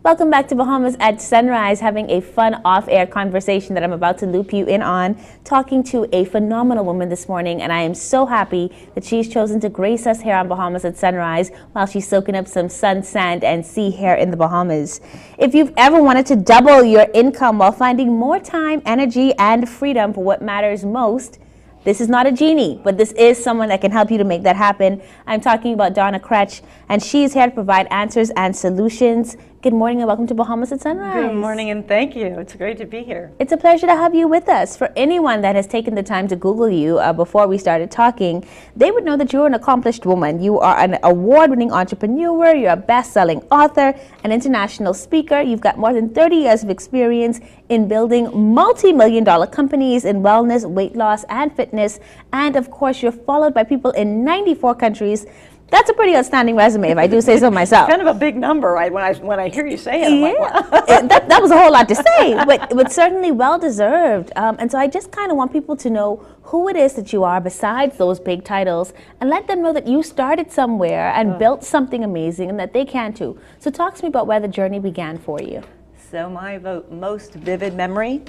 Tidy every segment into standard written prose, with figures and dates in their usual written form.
Welcome back to Bahamas at Sunrise, having a fun off-air conversation that I'm about to loop you in on, talking to a phenomenal woman this morning, and I am so happy that she's chosen to grace us here on Bahamas at Sunrise while she's soaking up some sun, sand, and sea here in the Bahamas. If you've ever wanted to double your income while finding more time, energy, and freedom for what matters most, this is not a genie, but this is someone that can help you to make that happen. I'm talking about Donna Krench, and she's here to provide answers and solutions. Good morning and welcome to Bahamas at Sunrise. Good morning and thank you. It's great to be here. It's a pleasure to have you with us. For anyone that has taken the time to Google you before we started talking, they would know that you're an accomplished woman. You are an award-winning entrepreneur, you're a best-selling author, an international speaker. You've got more than 30 years of experience in building multi-million-dollar companies in wellness, weight loss, and fitness. And of course, you're followed by people in 94 countries. That's a pretty outstanding resume, if I do say so myself. Kind of a big number. When I hear you say it, I'm like, wow. that was a whole lot to say, but certainly well-deserved. And so I just kind of want people to know who it is that you are besides those big titles, and let them know that you started somewhere and built something amazing and that they can too. So talk to me about where the journey began for you. So my most vivid memory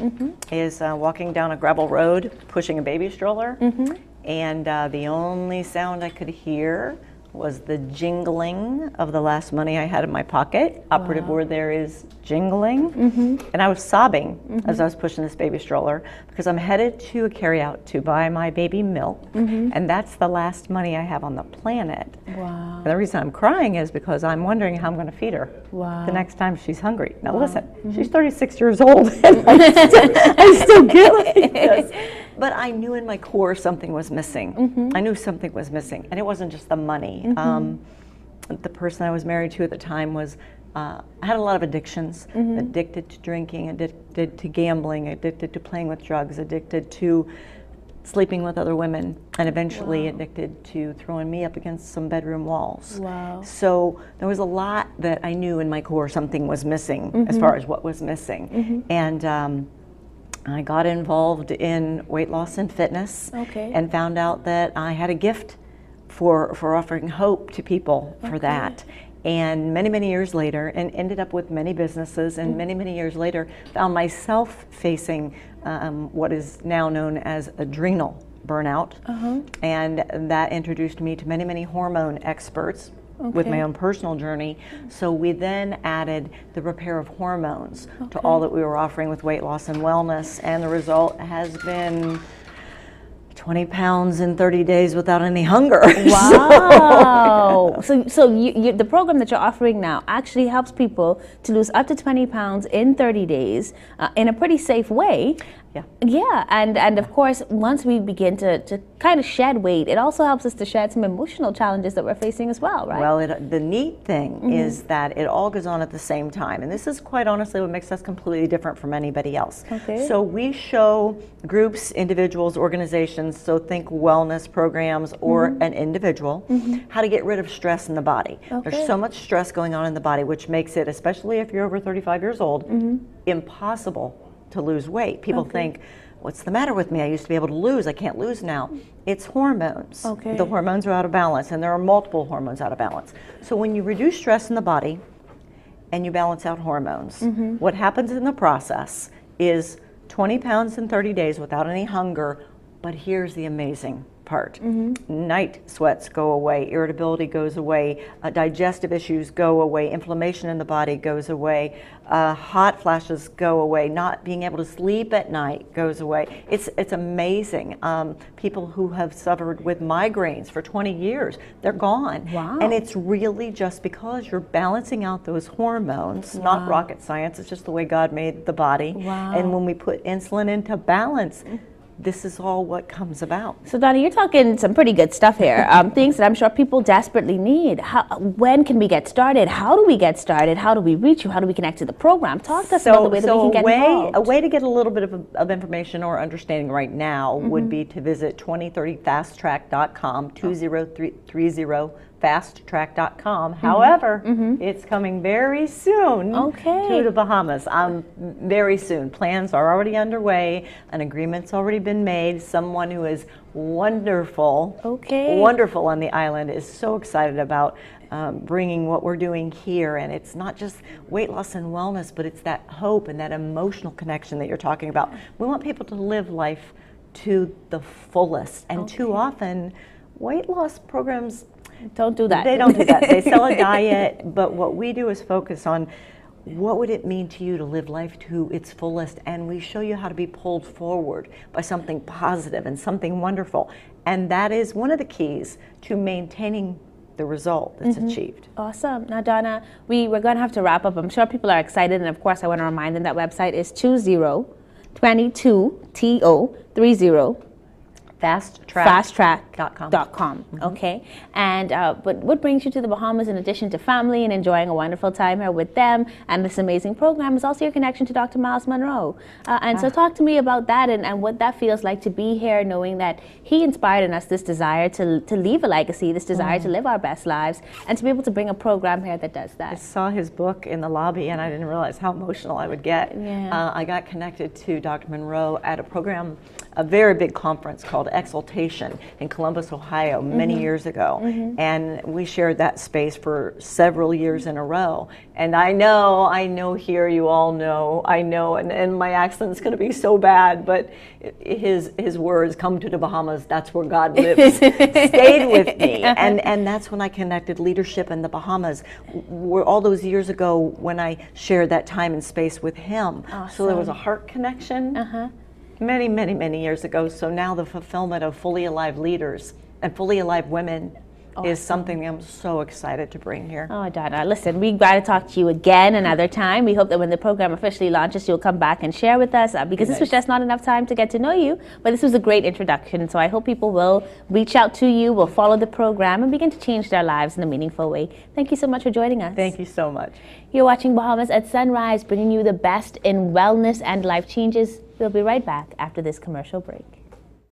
is walking down a gravel road, pushing a baby stroller, and the only sound I could hear was the jingling of the last money I had in my pocket. Wow. Operative word there is jingling. And I was sobbing as I was pushing this baby stroller because I'm headed to a carryout to buy my baby milk. And that's the last money I have on the planet. Wow. And the reason I'm crying is because I'm wondering how I'm going to feed her the next time she's hungry. Now listen, she's 36 years old and I still get like this. But I knew in my core something was missing. I knew something was missing, and it wasn't just the money. The person I was married to at the time was, I had a lot of addictions, addicted to drinking, addicted to gambling, addicted to playing with drugs, addicted to sleeping with other women, and eventually addicted to throwing me up against some bedroom walls. Wow. So there was a lot that I knew in my core something was missing as far as what was missing. And I got involved in weight loss and fitness and found out that I had a gift for offering hope to people for that. And many years later, and ended up with many businesses, and many years later, found myself facing what is now known as adrenal burnout. And that introduced me to many hormone experts with my own personal journey. So we then added the repair of hormones to all that we were offering with weight loss and wellness, and the result has been 20 pounds in 30 days without any hunger. Wow. So the program that you're offering now actually helps people to lose up to 20 pounds in 30 days in a pretty safe way. Yeah, and of course, once we begin to kind of shed weight, it also helps us to shed some emotional challenges that we're facing as well, right? Well, the neat thing is that it all goes on at the same time, and this is quite honestly what makes us completely different from anybody else. So we show groups, individuals, organizations, so think wellness programs or an individual, how to get rid of stress in the body. There's so much stress going on in the body, which makes it, especially if you're over 35 years old, impossible to lose weight. People think, what's the matter with me? I used to be able to lose. I can't lose now. It's hormones. The hormones are out of balance, and there are multiple hormones out of balance. So when you reduce stress in the body and you balance out hormones, what happens in the process is 20 pounds in 30 days without any hunger. But here's the amazing part. Night sweats go away, irritability goes away, digestive issues go away, inflammation in the body goes away, hot flashes go away, not being able to sleep at night goes away. It's amazing. People who have suffered with migraines for 20 years, they're gone. Wow. And it's really just because you're balancing out those hormones, not rocket science, it's just the way God made the body. And when we put insulin into balance, this is all what comes about. So Donna, you're talking some pretty good stuff here. Things that I'm sure people desperately need. When can we get started? How do we get started? How do we reach you? How do we connect to the program? Talk to us about the way that we can get involved. A way to get a little bit of information or understanding right now would be to visit 2030fasttrack.com, 2030 fasttrack.com. However, it's coming very soon to the Bahamas. Very soon. Plans are already underway. An agreement's already been made. Someone who is wonderful, wonderful on the island is so excited about bringing what we're doing here. And it's not just weight loss and wellness, but it's that hope and that emotional connection that you're talking about. We want people to live life to the fullest. And too often, weight loss programs don't do that. They don't do that. They sell a diet, but what we do is focus on what would it mean to you to live life to its fullest, and we show you how to be pulled forward by something positive and something wonderful. And that is one of the keys to maintaining the result that's achieved. Awesome. Now, Donna, we're going to have to wrap up. I'm sure people are excited, and of course I want to remind them that website is 2022TO30 fasttrack.com. Okay. And but what brings you to the Bahamas in addition to family and enjoying a wonderful time here with them and this amazing program is also your connection to Dr. Miles Monroe. So talk to me about that and what that feels like to be here, knowing that he inspired in us this desire to leave a legacy, this desire to live our best lives, and to be able to bring a program here that does that. I saw his book in the lobby and I didn't realize how emotional I would get. I got connected to Dr. Monroe at a program, a very big conference called Exaltation in Columbus, Ohio, many years ago. And we shared that space for several years in a row. And I know here you all know, and my accent's going to be so bad, but his words, come to the Bahamas, that's where God lives, stayed with me. And that's when I connected leadership in the Bahamas, were all those years ago when I shared that time and space with him. So there was a heart connection. Many, many, many years ago. So now the fulfillment of fully alive leaders and fully alive women is something I'm so excited to bring here. Oh, Donna, listen, we got to talk to you again another time. We hope that when the program officially launches, you'll come back and share with us because this was just not enough time to get to know you, but this was a great introduction. So I hope people will reach out to you, will follow the program, and begin to change their lives in a meaningful way. Thank you so much for joining us. Thank you so much. You're watching Bahamas at Sunrise, bringing you the best in wellness and life changes. We'll be right back after this commercial break.